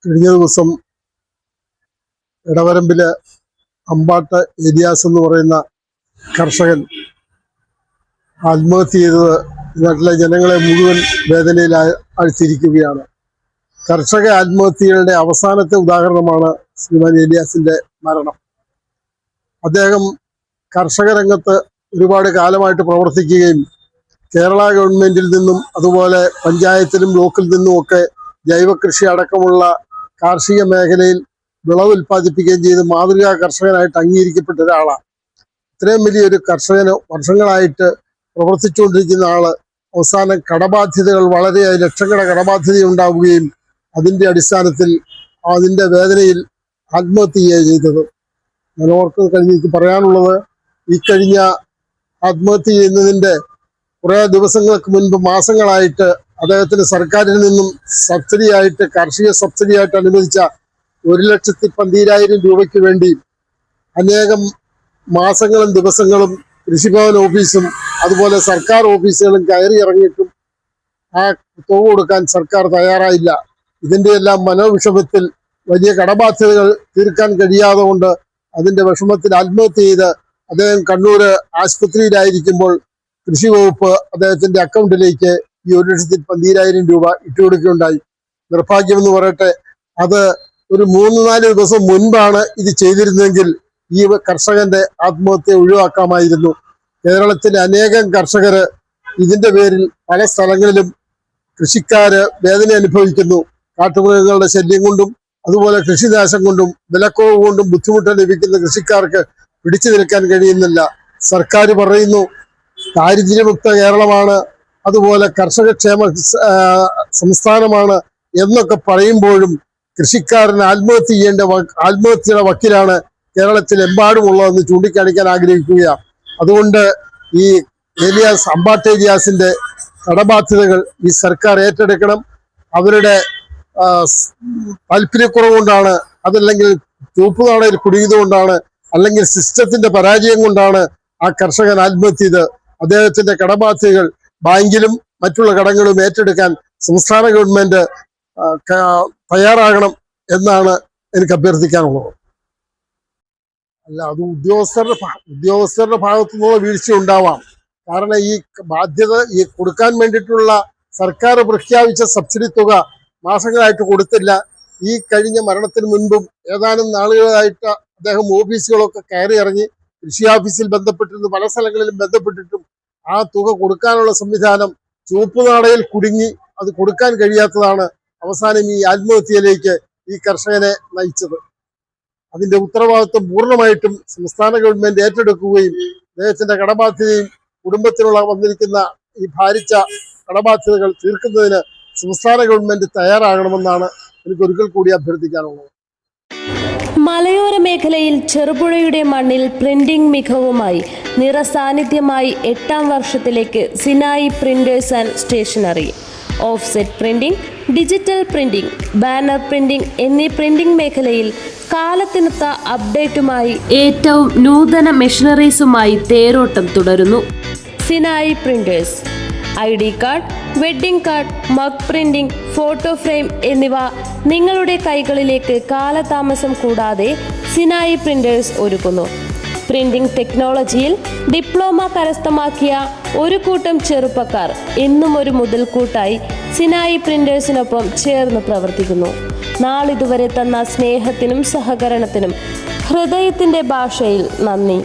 കഴിഞ്ഞ ദിവസം ഇടവരമ്പില് അമ്പാട്ട് ഏലിയാസ് എന്ന് പറയുന്ന കർഷകൻ ആത്മഹത്യ ചെയ്തത് നാട്ടിലെ ജനങ്ങളെ മുഴുവൻ വേദനയിൽ ആഴ്ത്തിയിരിക്കുകയാണ്. കർഷക ആത്മഹത്യകളുടെ അവസാനത്തെ ഉദാഹരണമാണ് ശ്രീമാൻ ഏലിയാസിന്റെ മരണം. അദ്ദേഹം കർഷക രംഗത്ത് ഒരുപാട് കാലമായിട്ട് പ്രവർത്തിക്കുകയും കേരള ഗവൺമെന്റിൽ നിന്നും അതുപോലെ പഞ്ചായത്തിലും ബ്ലോക്കിൽ നിന്നുമൊക്കെ ജൈവകൃഷി അടക്കമുള്ള കാർഷിക മേഖലയിൽ വിളവ് ഉൽപ്പാദിപ്പിക്കുകയും ചെയ്ത് മാതൃകാ കർഷകനായിട്ട് അംഗീകരിക്കപ്പെട്ട ഒരാളാണ്. ഇത്രയും വലിയൊരു കർഷകന് വർഷങ്ങളായിട്ട് പ്രവർത്തിച്ചുകൊണ്ടിരിക്കുന്ന ആള് അവസാനം കടബാധ്യതകൾ വളരെ ലക്ഷങ്ങളുടെ കടബാധ്യത ഉണ്ടാവുകയും അതിന്റെ അടിസ്ഥാനത്തിൽ അതിന്റെ വേദനയിൽ ആത്മഹത്യ ചെയ്തത്. മനോർക്ക് കഴിഞ്ഞ് പറയാനുള്ളത്, ഈ കഴിഞ്ഞ ആത്മഹത്യ ചെയ്യുന്നതിന്റെ കുറെ ദിവസങ്ങൾക്ക് മുൻപ് മാസങ്ങളായിട്ട് അദ്ദേഹത്തിന് സർക്കാരിൽ നിന്നും സബ്സിഡി ആയിട്ട് കാർഷിക സബ്സിഡി ആയിട്ട് അനുവദിച്ച 1,12,000 രൂപയ്ക്ക് വേണ്ടി അനേകം മാസങ്ങളും ദിവസങ്ങളും കൃഷിഭവൻ ഓഫീസും അതുപോലെ സർക്കാർ ഓഫീസുകളും കയറി ഇറങ്ങിയിട്ടും ആ തുക കൊടുക്കാൻ സർക്കാർ തയ്യാറായില്ല. ഇതിന്റെ എല്ലാം മനോവിഷമത്തിൽ വലിയ കടബാധ്യതകൾ തീർക്കാൻ കഴിയാതെ കൊണ്ട് അതിന്റെ വിഷമത്തിൽ ആത്മഹത്യ ചെയ്ത് അദ്ദേഹം കണ്ണൂര് ആശുപത്രിയിലായിരിക്കുമ്പോൾ കൃഷി വകുപ്പ് അദ്ദേഹത്തിന്റെ അക്കൗണ്ടിലേക്ക് ഈ 1,12,000 രൂപ ഇട്ടുകൊടുക്കുകയുണ്ടായി. നിർഭാഗ്യമെന്ന് പറയട്ടെ, അത് ഒരു 3-4 ദിവസം മുൻപാണ് ഇത് ചെയ്തിരുന്നെങ്കിൽ ഈ കർഷകന്റെ ആത്മഹത്യ ഒഴിവാക്കാമായിരുന്നു. കേരളത്തിലെ അനേകം കർഷകര് ഇതിന്റെ പേരിൽ പല സ്ഥലങ്ങളിലും കൃഷിക്കാര് വേദന അനുഭവിക്കുന്നു. കാട്ടുമൃഗങ്ങളുടെ ശല്യം കൊണ്ടും അതുപോലെ കൃഷിനാശം കൊണ്ടും വിലക്കുറവ് കൊണ്ടും ബുദ്ധിമുട്ട് ലഭിക്കുന്ന കൃഷിക്കാർക്ക് പിടിച്ചു നിൽക്കാൻ കഴിയുന്നില്ല. സർക്കാർ പറയുന്നു ദാരിദ്ര്യമുക്ത കേരളമാണ്, അതുപോലെ കർഷകക്ഷേമ സംസ്ഥാനമാണ് എന്നൊക്കെ പറയുമ്പോഴും കൃഷിക്കാരന് ആത്മഹത്യയുടെ വക്കിലാണ് കേരളത്തിലെമ്പാടുമുള്ളതെന്ന് ചൂണ്ടിക്കാണിക്കാൻ ആഗ്രഹിക്കുകയാണ്. അതുകൊണ്ട് ഈ അമ്പാട്ട് ഏലിയാസിന്റെ കടബാധ്യതകൾ ഈ സർക്കാർ ഏറ്റെടുക്കണം. അവരുടെ താല്പര്യക്കുറവ് കൊണ്ടാണ്, അതല്ലെങ്കിൽ ചുവപ്പുനാടയിൽ കുടുങ്ങിയതുകൊണ്ടാണ്, അല്ലെങ്കിൽ സിസ്റ്റത്തിന്റെ പരാജയം കൊണ്ടാണ് ആ കർഷകൻ ആത്മഹത്യ ചെയ്ത്. അദ്ദേഹത്തിന്റെ കടബാധ്യതകൾ ബാങ്കിലും മറ്റുള്ള കടങ്ങളും ഏറ്റെടുക്കാൻ സംസ്ഥാന ഗവൺമെന്റ് തയ്യാറാകണം എന്നാണ് എനിക്ക് അഭ്യർത്ഥിക്കാനുള്ളത്. അല്ല, അത് ഉദ്യോഗസ്ഥരുടെ ഭാഗത്തു നിന്നുള്ള വീഴ്ച ഉണ്ടാവാം. കാരണം ഈ ബാധ്യത കൊടുക്കാൻ വേണ്ടിയിട്ടുള്ള സർക്കാർ പ്രഖ്യാപിച്ച സബ്സിഡി തുക മാസങ്ങളായിട്ട് കൊടുത്തില്ല. ഈ കഴിഞ്ഞ മരണത്തിന് മുൻപും ഏതാനും നാളുകളായിട്ട് അദ്ദേഹം ഓഫീസുകളൊക്കെ കയറി ഇറങ്ങി കൃഷി ഓഫീസിൽ ബന്ധപ്പെട്ടിരുന്നു, പല സ്ഥലങ്ങളിലും ബന്ധപ്പെട്ടിട്ടും ആ തുക കൊടുക്കാനുള്ള സംവിധാനം ചുവപ്പുനാടയിൽ കുടുങ്ങി അത് കൊടുക്കാൻ കഴിയാത്തതാണ് അവസാനം ഈ ആത്മഹത്യയിലേക്ക് ഈ കർഷകനെ നയിച്ചത്. അതിന്റെ ഉത്തരവാദിത്വം പൂർണ്ണമായിട്ടും സംസ്ഥാന ഗവൺമെന്റ് ഏറ്റെടുക്കുകയും അദ്ദേഹത്തിന്റെ കടബാധ്യതയും കുടുംബത്തിനുള്ള വന്നിരിക്കുന്ന ഈ ഭാരിച്ച കടബാധ്യതകൾ തീർക്കുന്നതിന് സംസ്ഥാന ഗവൺമെന്റ് തയ്യാറാകണമെന്നാണ് എനിക്ക് ഒരിക്കൽ കൂടി അഭ്യർത്ഥിക്കാനുള്ളത്. മലയോര മേഖലയിൽ ചെറുപുഴയുടെ മണ്ണിൽ പ്രിന്റിംഗ് മികവുമായി നിറസാന്നിധ്യമായി 8ാം വർഷത്തിലേക്ക് Sinai printers and stationery. Offset printing, digital printing, banner printing എന്നീ പ്രിന്റിംഗ് മേഖലയിൽ കാലത്തിനൊത്ത അപ്ഡേറ്റുമായി ഏറ്റവും നൂതന മെഷീനറീസുമായി തേരോട്ടം തുടരുന്നു. Sinai printers ID card, wedding card, mug printing, photo frame എന്നിവ നിങ്ങളുടെ കൈകളിലേക്ക് കാലതാമസം കൂടാതെ സിനായി പ്രിന്റേഴ്സ് ഒരുക്കുന്നു. പ്രിന്റിംഗ് ടെക്നോളജിയിൽ ഡിപ്ലോമ കരസ്ഥമാക്കിയ ഒരു കൂട്ടം ചെറുപ്പക്കാർ എന്നും ഒരു മുതൽക്കൂട്ടായി സിനായി പ്രിന്റേഴ്സിനൊപ്പം ചേർന്ന് പ്രവർത്തിക്കുന്നു. നാളിതുവരെ തന്ന സ്നേഹത്തിനും സഹകരണത്തിനും ഹൃദയത്തിന്റെ ഭാഷയിൽ നന്ദി.